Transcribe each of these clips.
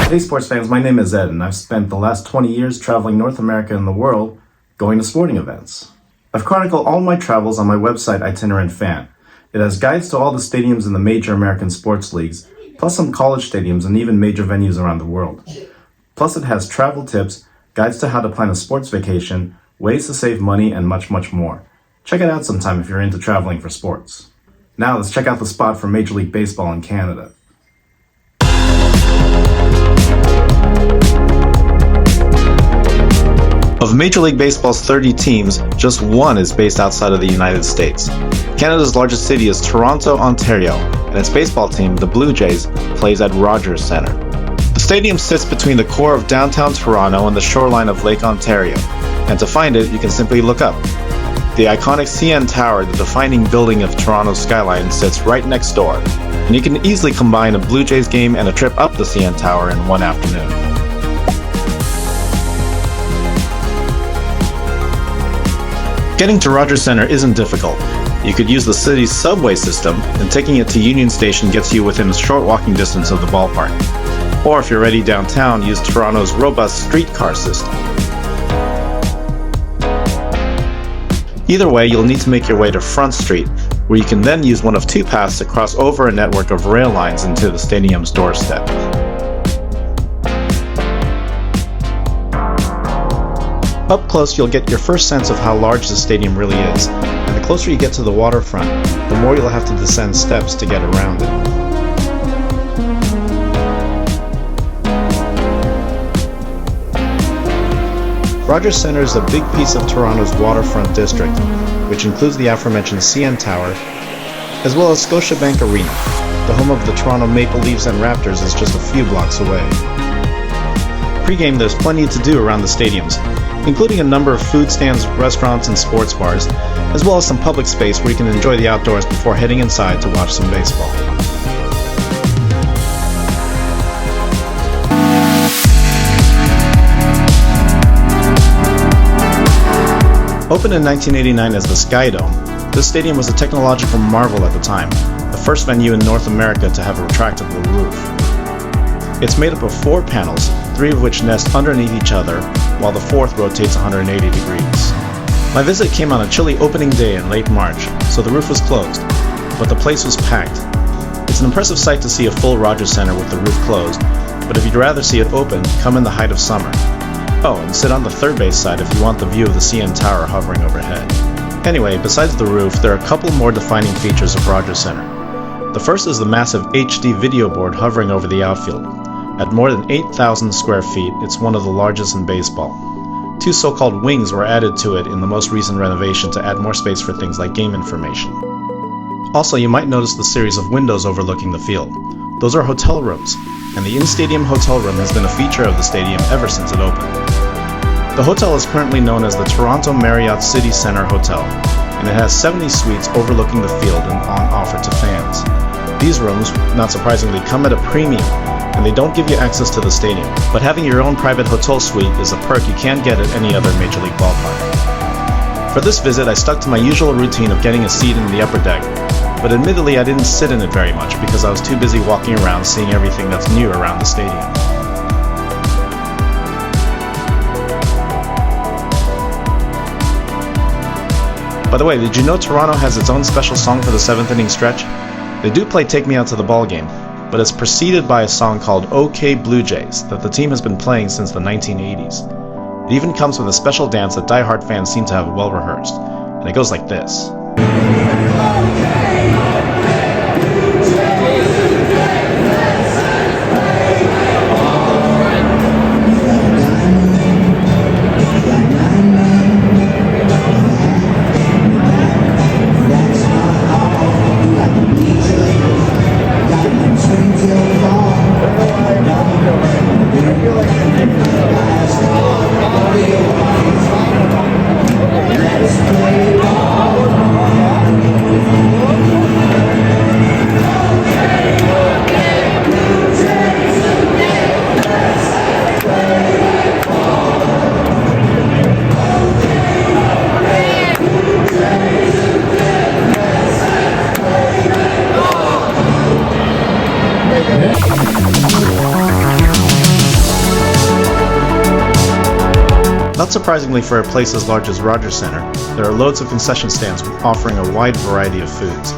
Hey sports fans, my name is Ed and I've spent the last 20 years traveling North America and the world going to sporting events. I've chronicled all my travels on my website Itinerant Fan. It has guides to all the stadiums in the major American sports leagues, plus some college stadiums and even major venues around the world. Plus it has travel tips, guides to how to plan a sports vacation, ways to save money, and much, much more. Check it out sometime if you're into traveling for sports. Now let's check out the spot for Major League Baseball in Canada. Of Major League Baseball's 30 teams, just one is based outside of the United States. Canada's largest city is Toronto, Ontario, and its baseball team, the Blue Jays, plays at Rogers Centre. The stadium sits between the core of downtown Toronto and the shoreline of Lake Ontario, and to find it, you can simply look up. The iconic CN Tower, the defining building of Toronto's skyline, sits right next door, and you can easily combine a Blue Jays game and a trip up the CN Tower in one afternoon. Getting to Rogers Centre isn't difficult. You could use the city's subway system, and taking it to Union Station gets you within a short walking distance of the ballpark. Or if you're already downtown, use Toronto's robust streetcar system. Either way, you'll need to make your way to Front Street, where you can then use one of two paths to cross over a network of rail lines into the stadium's doorstep. Up close, you'll get your first sense of how large the stadium really is, and the closer you get to the waterfront, the more you'll have to descend steps to get around it. Rogers Centre is a big piece of Toronto's waterfront district, which includes the aforementioned CN Tower, as well as Scotiabank Arena. The home of the Toronto Maple Leafs and Raptors is just a few blocks away. Pre-game, there's plenty to do around the stadiums, including a number of food stands, restaurants, and sports bars, as well as some public space where you can enjoy the outdoors before heading inside to watch some baseball. Opened in 1989 as the SkyDome, this stadium was a technological marvel at the time, the first venue in North America to have a retractable roof. It's made up of 4 panels, 3 of which nest underneath each other, while the 4th rotates 180 degrees. My visit came on a chilly opening day in late March, so the roof was closed, but the place was packed. It's an impressive sight to see a full Rogers Centre with the roof closed, but if you'd rather see it open, come in the height of summer. Oh, and sit on the third base side if you want the view of the CN Tower hovering overhead. Anyway, besides the roof, there are a couple more defining features of Rogers Centre. The first is the massive HD video board hovering over the outfield. At more than 8,000 square feet, it's one of the largest in baseball. 2 so-called wings were added to it in the most recent renovation to add more space for things like game information. Also, you might notice the series of windows overlooking the field. Those are hotel rooms, and the in-stadium hotel room has been a feature of the stadium ever since it opened. The hotel is currently known as the Toronto Marriott City Centre Hotel, and it has 70 suites overlooking the field and on offer to fans. These rooms, not surprisingly, come at a premium, and they don't give you access to the stadium, but having your own private hotel suite is a perk you can't get at any other Major League ballpark. For this visit, I stuck to my usual routine of getting a seat in the upper deck, but admittedly I didn't sit in it very much because I was too busy walking around seeing everything that's new around the stadium. By the way, did you know Toronto has its own special song for the 7th inning stretch? They do play Take Me Out to the Ball Game, but it's preceded by a song called OK Blue Jays that the team has been playing since the 1980s. It even comes with a special dance that die-hard fans seem to have well rehearsed, and it goes like this. Not surprisingly for a place as large as Rogers Center, there are loads of concession stands offering a wide variety of foods.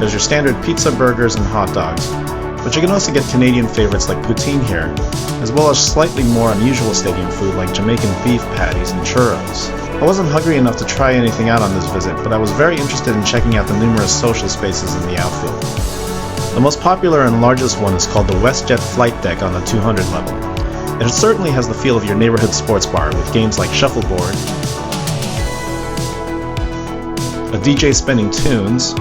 There's your standard pizza, burgers, and hot dogs, but you can also get Canadian favorites like poutine here, as well as slightly more unusual stadium food like Jamaican beef patties and churros. I wasn't hungry enough to try anything out on this visit, but I was very interested in checking out the numerous social spaces in the outfield. The most popular and largest one is called the WestJet Flight Deck on the 200 level. It certainly has the feel of your neighborhood sports bar with games like shuffleboard, a DJ spinning tunes,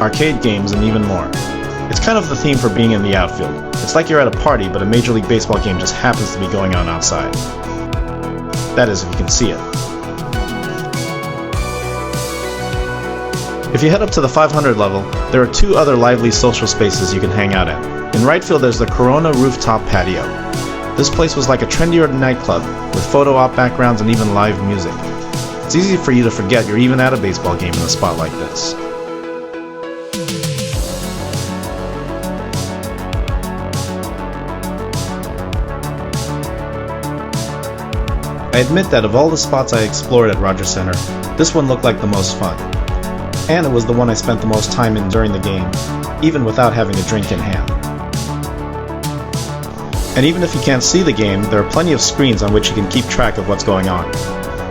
arcade games, and even more. It's kind of the theme for being in the outfield. It's like you're at a party, but a Major League Baseball game just happens to be going on outside. That is, if you can see it. If you head up to the 500 level, there are two other lively social spaces you can hang out at. In right field, there's the Corona Rooftop Patio. This place was like a trendier nightclub, with photo op backgrounds and even live music. It's easy for you to forget you're even at a baseball game in a spot like this. I admit that of all the spots I explored at Rogers Center, this one looked like the most fun. And it was the one I spent the most time in during the game, even without having a drink in hand. And even if you can't see the game, there are plenty of screens on which you can keep track of what's going on,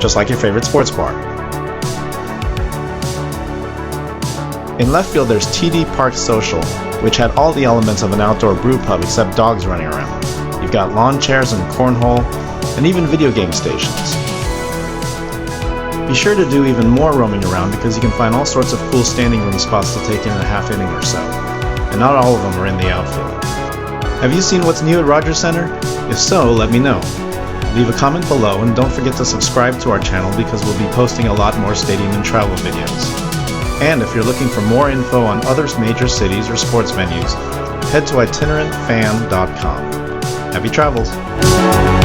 just like your favorite sports bar. In left field, there's TD Park Social, which had all the elements of an outdoor brew pub except dogs running around. You've got lawn chairs and cornhole, and even video game stations. Be sure to do even more roaming around because you can find all sorts of cool standing room spots to take in a half inning or so, and not all of them are in the outfield. Have you seen what's new at Rogers Center? If so, let me know. Leave a comment below and don't forget to subscribe to our channel because we'll be posting a lot more stadium and travel videos. And if you're looking for more info on other major cities or sports venues, head to itinerantfan.com. Happy travels!